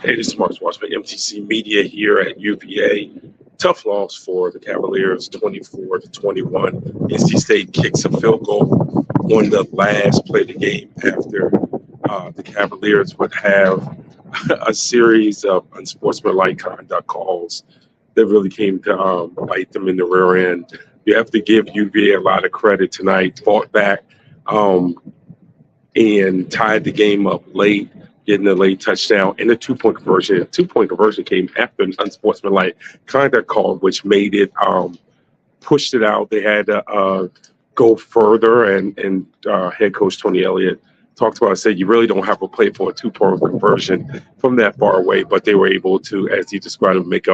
Hey, this is Mark Schwartzman, MTC Media here at UVA. Tough loss for the Cavaliers, 24-21. NC State kicks a field goal on the last play of the game after the Cavaliers would have a series of unsportsmanlike conduct calls that really came to bite them in the rear end. You have to give UVA a lot of credit tonight. Fought back and tied the game up late, getting a late touchdown and a two-point conversion. Two-point conversion came after an unsportsmanlike conduct call, which made it pushed it out. They had to go further, and head coach Tony Elliott talked about it, said you really don't have to play for a two-point conversion from that far away, but they were able to, as he described it, make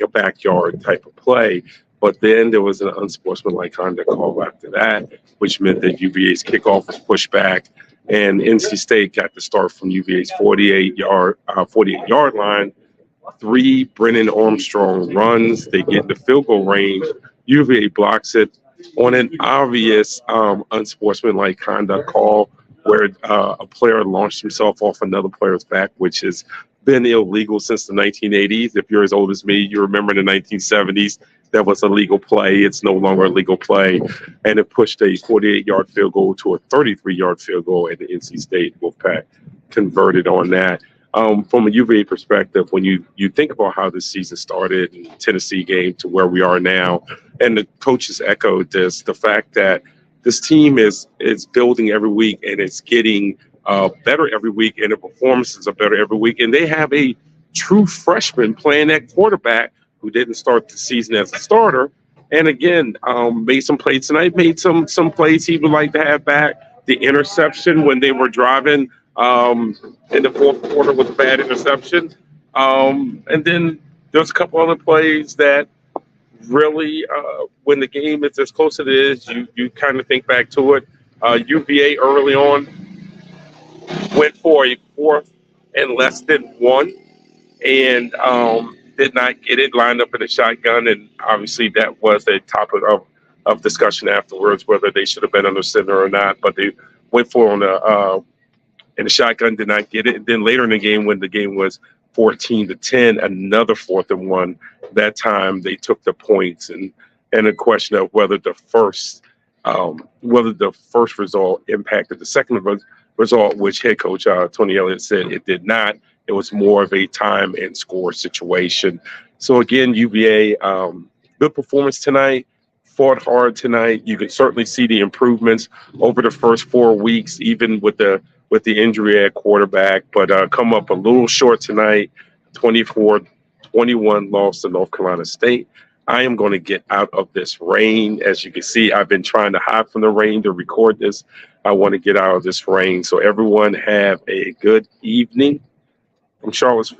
a backyard type of play. But then there was an unsportsmanlike conduct call after that, which meant that UVA's kickoff was pushed back, and NC State got the start from UVA's 48-yard line. 3 Brennan Armstrong runs. They get in the field goal range. UVA blocks it on an obvious unsportsmanlike conduct call where a player launched himself off another player's back, which has been illegal since the 1980s. If you're as old as me, you remember the 1970s. That was a legal play. It's no longer a legal play. And it pushed a 48-yard field goal to a 33-yard field goal, and the NC State Wolfpack converted on that. From a UVA perspective, when you think about how this season started, and Tennessee game to where we are now, and the coaches echoed this, the fact that this team is building every week and it's getting better every week, and the performances are better every week. And they have a true freshman playing at quarterback who didn't start the season as a starter. And again, made some plays tonight, made some plays he would like to have back. The interception when they were driving in the fourth quarter was a bad interception. And then there's a couple other plays that really, when the game is as close as it is, you kind of think back to it. UVA early on went for a 4th and less than 1 and did not get it, lined up in a shotgun. And obviously that was a topic of discussion afterwards, whether they should have been under center or not. But they went for it in the shotgun, did not get it. And then later in the game, when the game was 14-10, another 4th and 1. That time they took the points, and a question of whether the first result impacted the second result, which head coach Tony Elliott said it did not. It was more of a time and score situation. So again, UVA, good performance tonight. Fought hard tonight. You can certainly see the improvements over the first 4 weeks, even with the injury at quarterback, but come up a little short tonight. 24-21 loss to North Carolina State. I am going to get out of this rain. As you can see, I've been trying to hide from the rain to record this. I want to get out of this rain. So everyone have a good evening from Charlottesville.